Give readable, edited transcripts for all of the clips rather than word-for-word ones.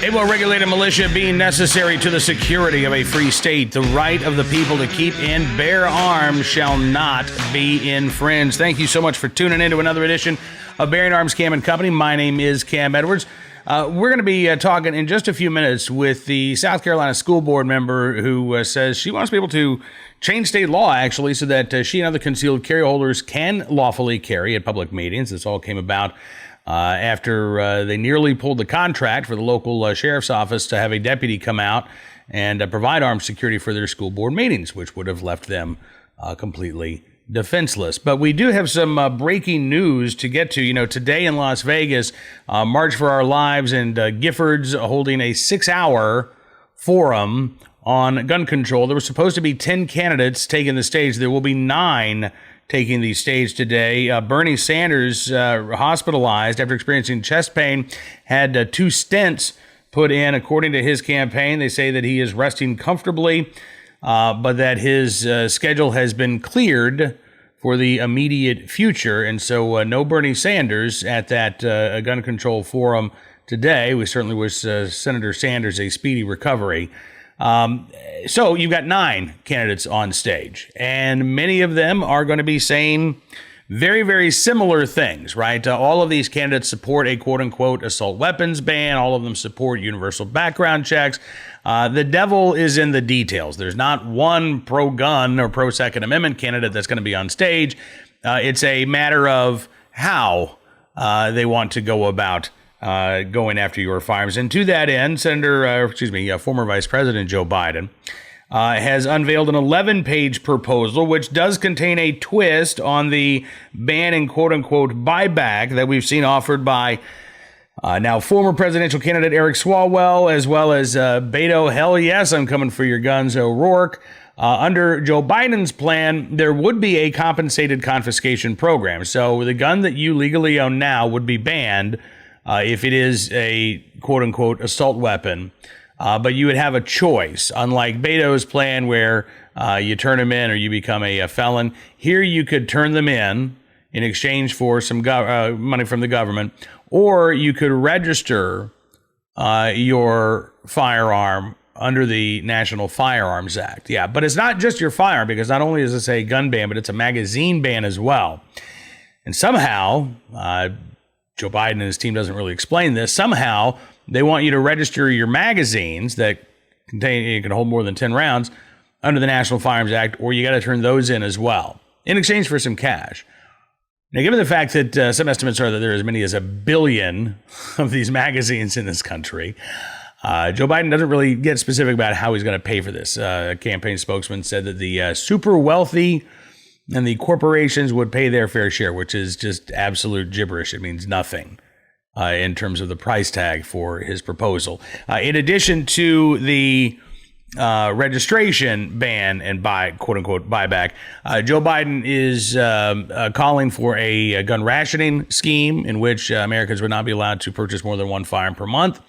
A well-regulated militia being necessary to the security of a free state. The right of the people to keep and bear arms shall not be infringed. Thank you so much for tuning in to another edition of Bearing Arms Cam and Company. My name is Cam Edwards. We're going to be talking in just a few minutes with the South Carolina school board member who says she wants to be able to change state law, actually, so that she and other concealed carry holders can lawfully carry at public meetings. This all came about after they nearly pulled the contract for the local sheriff's office to have a deputy come out and provide armed security for their school board meetings, which would have left them completely defenseless. But we do have some breaking news to get to. You know, today in Las Vegas, March for Our Lives and Giffords holding a 6-hour forum on gun control. There were supposed to be 10 candidates taking the stage. There will be 9 taking the stage today. Bernie Sanders, hospitalized after experiencing chest pain, had 2 stents put in. According to his campaign, they say that he is resting comfortably, but that his schedule has been cleared for the immediate future. And so no Bernie Sanders at that gun control forum today. We certainly wish Senator Sanders a speedy recovery. So you've got 9 candidates on stage, and many of them are going to be saying very, very similar things, right? All of these candidates support a quote-unquote assault weapons ban. All of them support universal background checks. The devil is in the details. There's not one pro-gun or pro-Second Amendment candidate that's going to be on stage. It's a matter of how they want to go about going after your firearms. And to that end, former Vice President Joe Biden has unveiled an 11-page proposal, which does contain a twist on the banning quote-unquote buyback that we've seen offered by now former presidential candidate Eric Swalwell, as well as Beto, hell yes, I'm coming for your guns, O'Rourke. Under Joe Biden's plan, there would be a compensated confiscation program. So the gun that you legally own now would be banned if it is a quote-unquote assault weapon, but you would have a choice, unlike Beto's plan where you turn them in or you become a felon. Here you could turn them in exchange for some money from the government, or you could register your firearm under the National Firearms Act. Yeah, but it's not just your firearm, because not only is this a gun ban, but it's a magazine ban as well. And somehow, Joe Biden and his team doesn't really explain this. Somehow, they want you to register your magazines that you can hold more than 10 rounds under the National Firearms Act, or you got to turn those in as well in exchange for some cash. Now, given the fact that some estimates are that there are as many as 1 billion of these magazines in this country, Joe Biden doesn't really get specific about how he's going to pay for this. A campaign spokesman said that the super wealthy and the corporations would pay their fair share, which is just absolute gibberish. It means nothing in terms of the price tag for his proposal. In addition to the registration ban and quote-unquote buyback, Joe Biden is calling for a gun rationing scheme in which Americans would not be allowed to purchase more than 1 firearm per month,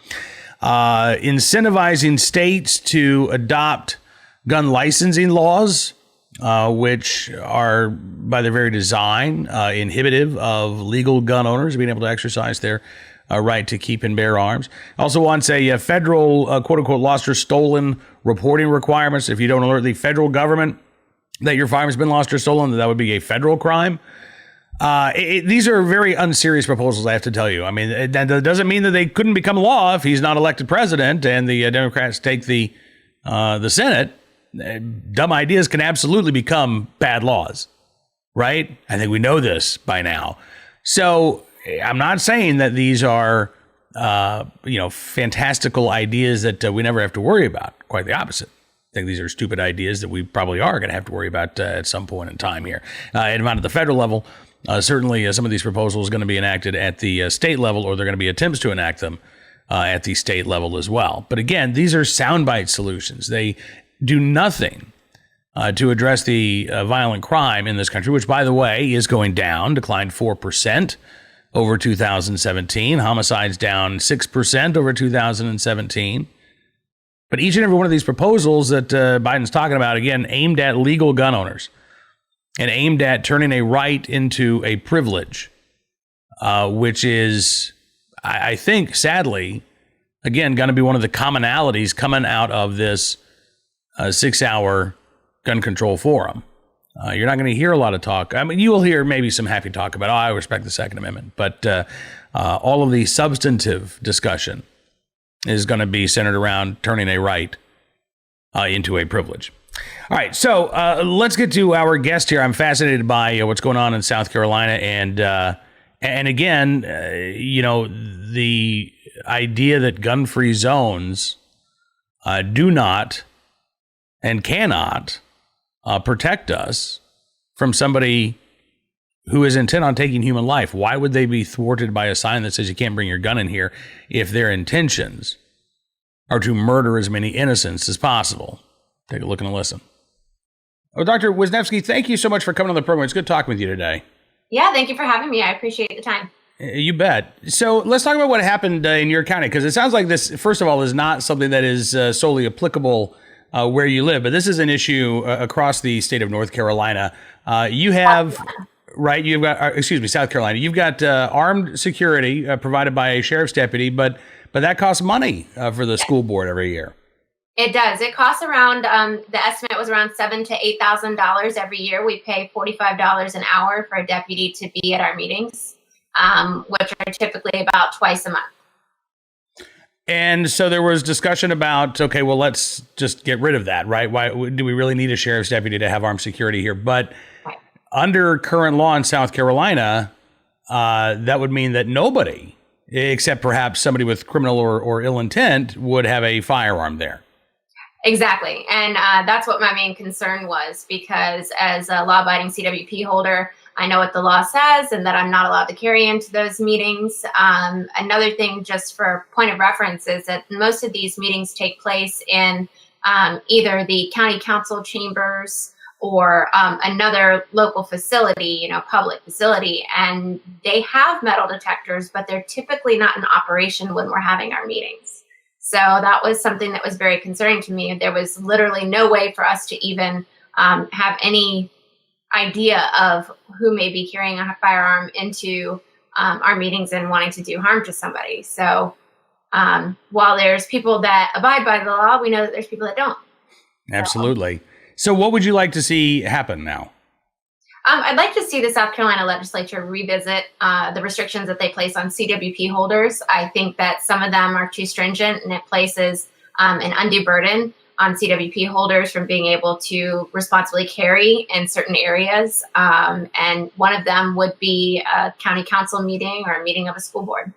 incentivizing states to adopt gun licensing laws, which are, by their very design, inhibitive of legal gun owners being able to exercise their right to keep and bear arms. Also wants a federal, quote-unquote, lost or stolen reporting requirements. If you don't alert the federal government that your firearm has been lost or stolen, that would be a federal crime. These are very unserious proposals, I have to tell you. I mean, that doesn't mean that they couldn't become law if he's not elected president and the Democrats take the Senate. Dumb ideas can absolutely become bad laws, right? I think we know this by now. So I'm not saying that these are, fantastical ideas that we never have to worry about. Quite the opposite. I think these are stupid ideas that we probably are going to have to worry about at some point in time here. And at the federal level, certainly some of these proposals are going to be enacted at the state level, or they're going to be attempts to enact them at the state level as well. But again, these are soundbite solutions. They do nothing to address the violent crime in this country, which, by the way, is going down, declined 4% over 2017. Homicides down 6% over 2017. But each and every one of these proposals that Biden's talking about, again, aimed at legal gun owners and aimed at turning a right into a privilege, which is, I think, sadly, again, going to be one of the commonalities coming out of this 6-hour gun control forum. You're not going to hear a lot of talk. I mean, you will hear maybe some happy talk about, I respect the Second Amendment. But all of the substantive discussion is going to be centered around turning a right into a privilege. All right, so let's get to our guest here. I'm fascinated by what's going on in South Carolina. And again, the idea that gun-free zones do not and cannot protect us from somebody who is intent on taking human life. Why would they be thwarted by a sign that says you can't bring your gun in here if their intentions are to murder as many innocents as possible? Take a look and a listen. Oh, Dr. Wisnefski, thank you so much for coming on the program. It's good talking with you today. Yeah, thank you for having me. I appreciate the time. You bet. So let's talk about what happened in your county, because it sounds like this, first of all, is not something that is solely applicable where you live, but this is an issue across the state of North Carolina. You have, right, you've got, South Carolina. You've got armed security provided by a sheriff's deputy, but that costs money for the school board every year. It does. It costs around, the estimate was around $7,000 to $8,000 every year. We pay $45 an hour for a deputy to be at our meetings, which are typically about twice a month. And so there was discussion about, okay, well, let's just get rid of that, right? Why do we really need a sheriff's deputy to have armed security here? But under current law in South Carolina, that would mean that nobody, except perhaps somebody with criminal or ill intent, would have a firearm there. Exactly. And that's what my main concern was, because as a law-abiding CWP holder, I know what the law says and that I'm not allowed to carry into those meetings. Another thing, just for point of reference, is that most of these meetings take place in either the county council chambers or another local facility, public facility. And they have metal detectors, but they're typically not in operation when we're having our meetings. So that was something that was very concerning to me. There was literally no way for us to even have any idea of who may be carrying a firearm into our meetings and wanting to do harm to somebody. So while there's people that abide by the law, we know that there's people that don't. Absolutely. So what would you like to see happen now? I'd like to see the South Carolina legislature revisit the restrictions that they place on CWP holders. I think that some of them are too stringent, and it places an undue burden on CWP holders from being able to responsibly carry in certain areas. And one of them would be a county council meeting or a meeting of a school board.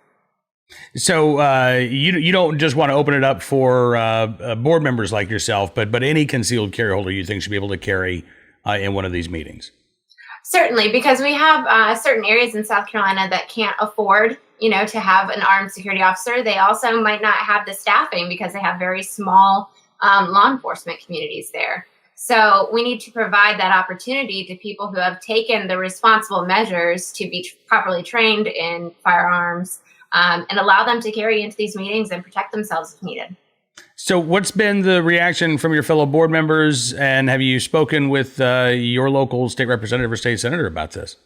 So you don't just want to open it up for board members like yourself, but any concealed carry holder you think should be able to carry in one of these meetings? Certainly, because we have certain areas in South Carolina that can't afford, to have an armed security officer. They also might not have the staffing because they have very small law enforcement communities there. So we need to provide that opportunity to people who have taken the responsible measures to be properly trained in firearms and allow them to carry into these meetings and protect themselves if needed. So what's been the reaction from your fellow board members, and have you spoken with your local state representative or state senator about this?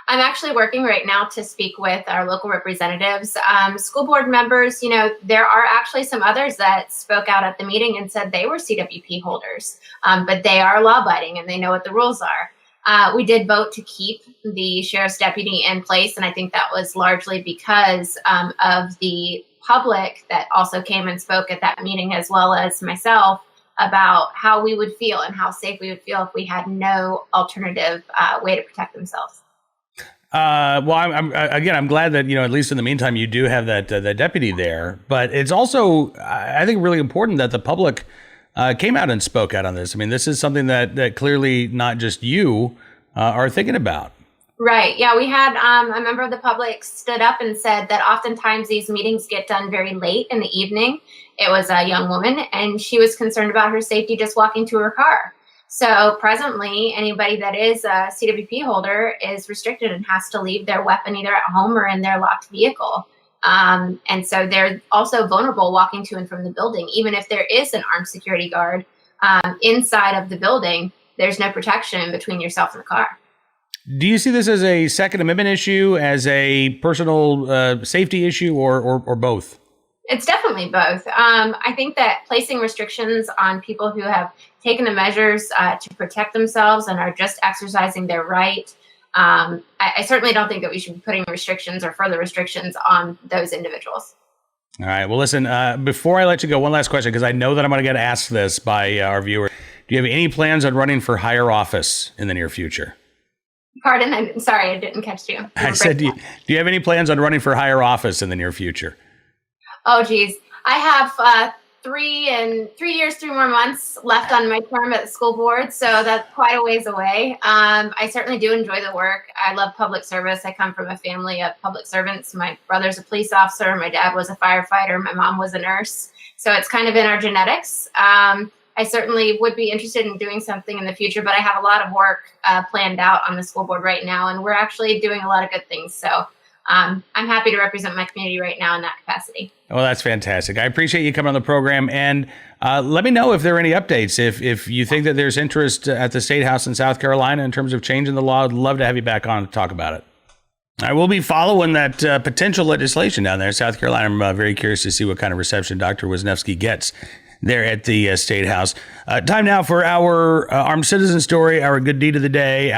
I'm actually working right now to speak with our local representatives. School board members, there are actually some others that spoke out at the meeting and said they were CWP holders, but they are law-abiding and they know what the rules are. We did vote to keep the sheriff's deputy in place, and I think that was largely because of the public that also came and spoke at that meeting, as well as myself, about how we would feel and how safe we would feel if we had no alternative way to protect themselves. Well, I'm glad that, at least in the meantime, you do have that deputy there. But it's also, I think, really important that the public came out and spoke out on this. I mean, this is something that clearly not just you are thinking about. Right. Yeah, we had a member of the public stood up and said that oftentimes these meetings get done very late in the evening. It was a young woman, and she was concerned about her safety just walking to her car. So presently, anybody that is a CWP holder is restricted and has to leave their weapon either at home or in their locked vehicle. And so they're also vulnerable walking to and from the building. Even if there is an armed security guard inside of the building, there's no protection between yourself and the car. Do you see this as a Second Amendment issue, as a personal safety issue, or both? It's definitely both. I think that placing restrictions on people who have taken the measures to protect themselves and are just exercising their right. I certainly don't think that we should be putting restrictions or further restrictions on those individuals. All right. Well, listen, before I let you go, one last question, because I know that I'm going to get asked this by our viewer. Do you have any plans on running for higher office in the near future? Pardon? I'm sorry, I didn't catch you. I said, do you have any plans on running for higher office in the near future? Oh, geez. I have 3 years, 3 more months left on my term at the school board, so that's quite a ways away. I certainly do enjoy the work. I love public service. I come from a family of public servants. My brother's a police officer. My dad was a firefighter. My mom was a nurse. So it's kind of in our genetics. I certainly would be interested in doing something in the future, but I have a lot of work planned out on the school board right now, and we're actually doing a lot of good things. So I'm happy to represent my community right now in that capacity. Well, that's fantastic. I appreciate you coming on the program, and let me know if there are any updates. If you think that there's interest at the State House in South Carolina in terms of changing the law, I'd love to have you back on to talk about it. I will be following that potential legislation down there in South Carolina. I'm very curious to see what kind of reception Dr. Wisnefski gets there at the State House. Time now for our Armed Citizen Story, our Good Deed of the Day.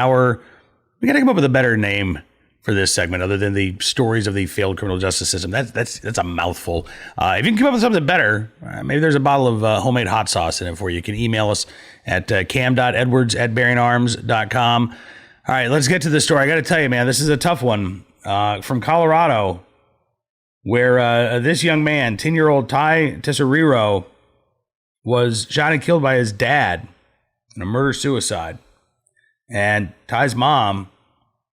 We got to come up with a better name for this segment other than the stories of the failed criminal justice system. That's a mouthful. If you can come up with something better, maybe there's a bottle of homemade hot sauce in it for you. You can email us at cam.edwards@bearingarms.com. All right, let's get to the story. I got to tell you, man, this is a tough one from Colorado, where this young man, 10-year-old Ty Tesariro, was shot and killed by his dad in a murder-suicide. And Ty's mom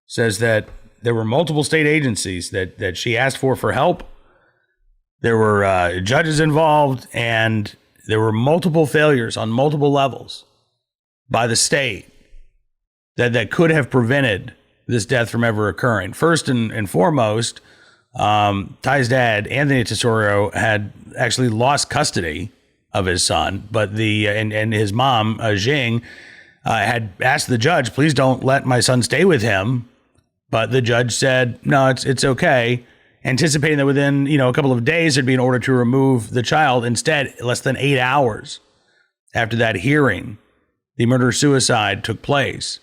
says that there were multiple state agencies that she asked for help. There were judges involved, and there were multiple failures on multiple levels by the state that could have prevented this death from ever occurring. First and foremost, Ty's dad, Anthony Tesoro, had actually lost custody of his son, but and his mom, Jing, had asked the judge, please don't let my son stay with him. But the judge said, no, it's okay, anticipating that within a couple of days there'd be an order to remove the child. Instead, less than 8 hours after that hearing, the murder-suicide took place.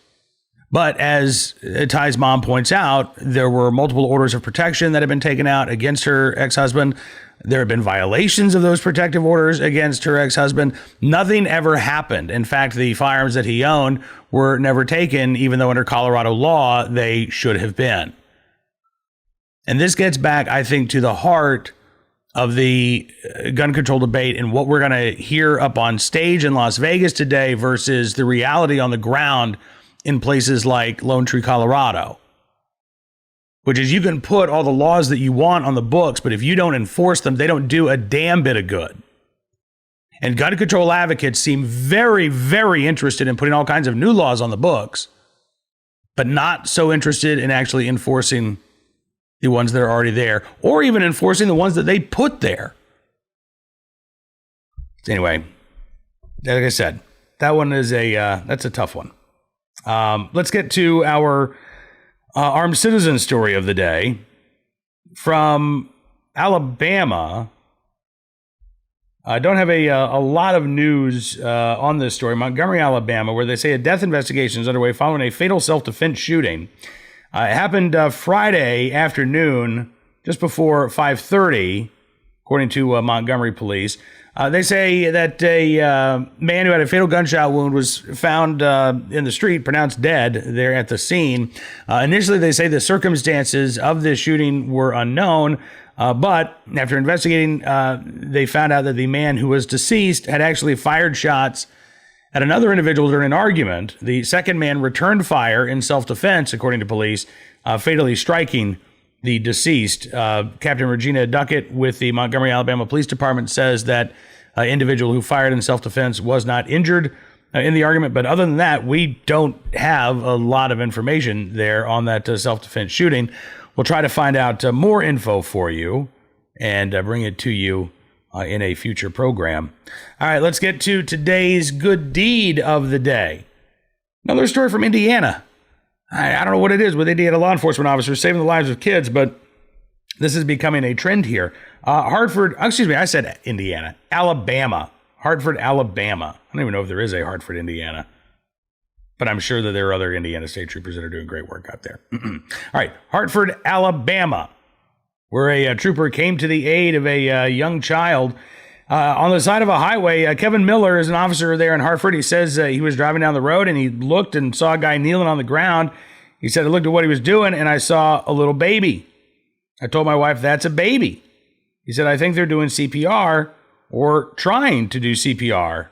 But as Ty's mom points out, there were multiple orders of protection that had been taken out against her ex-husband. There have been violations of those protective orders against her ex-husband. Nothing ever happened. In fact, the firearms that he owned were never taken, even though under Colorado law, they should have been. And this gets back, I think, to the heart of the gun control debate and what we're going to hear up on stage in Las Vegas today versus the reality on the ground in places like Lone Tree, Colorado. Which is, you can put all the laws that you want on the books, but if you don't enforce them, they don't do a damn bit of good. And gun control advocates seem very, very interested in putting all kinds of new laws on the books, but not so interested in actually enforcing the ones that are already there, or even enforcing the ones that they put there. Anyway, like I said, that one is that's a tough one. Let's get to our armed citizen story of the day from Alabama. I don't have a lot of news on this story. Montgomery, Alabama, where they say a death investigation is underway following a fatal self-defense shooting. It happened Friday afternoon, just before 5:30, according to Montgomery police. They say that a man who had a fatal gunshot wound was found in the street, pronounced dead there at the scene. Initially, they say the circumstances of this shooting were unknown, but after investigating, they found out that the man who was deceased had actually fired shots at another individual during an argument. The second man returned fire in self-defense, according to police, fatally striking the deceased. Captain Regina Duckett with the Montgomery, Alabama Police Department says that individual who fired in self-defense was not injured in the argument. But other than that, we don't have a lot of information there on that self-defense shooting. We'll try to find out more info for you and bring it to you in a future program. All right, let's get to today's good deed of the day. Another story from Indiana. I don't know what it is with Indiana law enforcement officers saving the lives of kids, but This is becoming a trend here. I said Indiana, Alabama, Hartford, Alabama. I don't even know if there is a Hartford, Indiana, but I'm sure that there are other Indiana state troopers that are doing great work out there. All right, Hartford, Alabama, where a trooper came to the aid of a young child on the side of a highway. Kevin Miller is an officer there in Hartford. He says he was driving down the road and he looked and saw a guy kneeling on the ground. He said, I looked at what he was doing and I saw a little baby. I told my wife, that's a baby. He said, I think they're doing CPR or trying to do CPR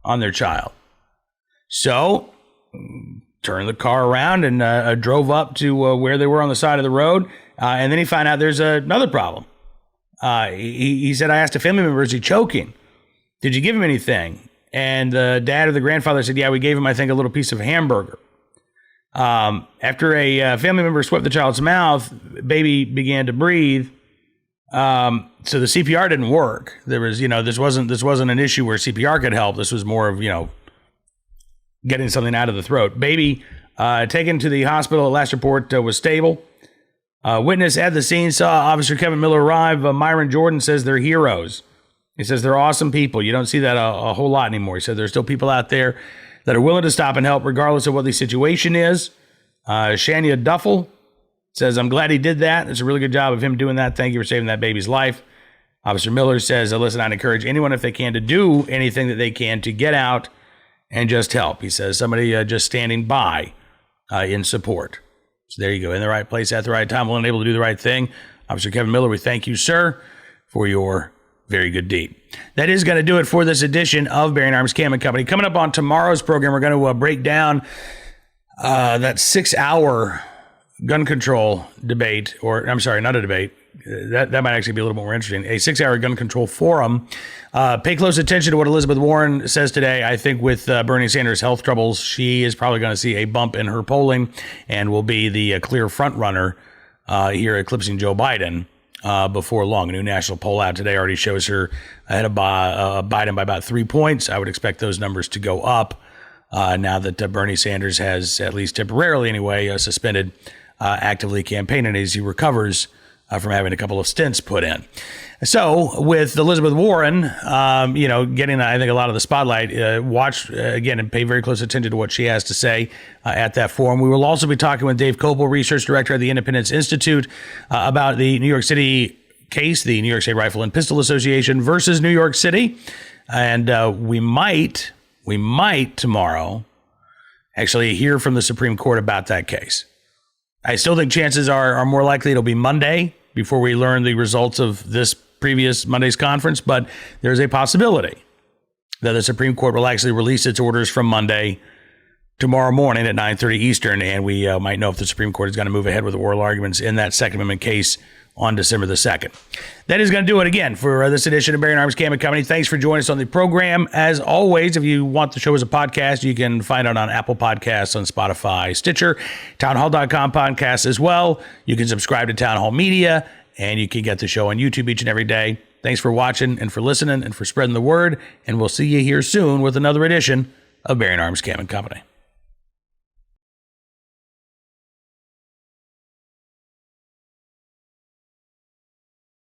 on their child. So turned the car around and drove up to where they were on the side of the road. And then he found out there's another problem. He said, I asked a family member, is he choking? Did you give him anything? And the dad or the grandfather said, yeah, we gave him, I think, a little piece of hamburger. After a family member swept the child's mouth, baby began to breathe. So the CPR didn't work. There was, this wasn't an issue where CPR could help. This was more of, getting something out of the throat. Baby, taken to the hospital. Last report was stable. Witness at the scene saw Officer Kevin Miller arrive. Myron Jordan says they're heroes. He says they're awesome people. You don't see that a whole lot anymore. He said there's still people out there that are willing to stop and help regardless of what the situation is. Shania Duffel says, I'm glad he did that. It's a really good job of him doing that. Thank you for saving that baby's life. Officer Miller says, listen, I'd encourage anyone, if they can, to do anything that they can to get out and just help. He says somebody just standing by in support. So there you go, in the right place at the right time, willing and able to do the right thing. Officer Kevin Miller, we thank you, sir, for your very good deed. That is going to do it for this edition of Bearing Arms Cam & Company. Coming up on tomorrow's program, we're going to break down that 6-hour gun control debate, or I'm sorry, not a debate. That might actually be a little more interesting. A 6-hour gun control forum. Pay close attention to what Elizabeth Warren says today. I think with Bernie Sanders' health troubles, she is probably going to see a bump in her polling and will be the clear front runner here, eclipsing Joe Biden before long. A new national poll out today already shows her ahead of Biden by about 3 points. I would expect those numbers to go up now that Bernie Sanders has, at least temporarily anyway, suspended actively campaigning as he recovers from having a couple of stints put in. So with Elizabeth Warren, getting, I think, a lot of the spotlight, watch again and pay very close attention to what she has to say at that forum. We will also be talking with Dave Kopel, research director at the Independence Institute, about the New York City case, the New York State Rifle and Pistol Association versus New York City. And we might tomorrow actually hear from the Supreme Court about that case. I still think chances are more likely it'll be Monday before we learn the results of this previous Monday's conference, but there's a possibility that the Supreme Court will actually release its orders from Monday tomorrow morning at 9:30 Eastern, and we might know if the Supreme Court is going to move ahead with the oral arguments in that Second Amendment case on December the 2nd. That is going to do it again for this edition of Bearing Arms Cam & Company. Thanks for joining us on the program. As always, if you want the show as a podcast, you can find it on Apple Podcasts, on Spotify, Stitcher, townhall.com podcasts as well. You can subscribe to Town Hall Media, and you can get the show on YouTube each and every day. Thanks for watching and for listening and for spreading the word, and we'll see you here soon with another edition of Bearing Arms Cam & Company.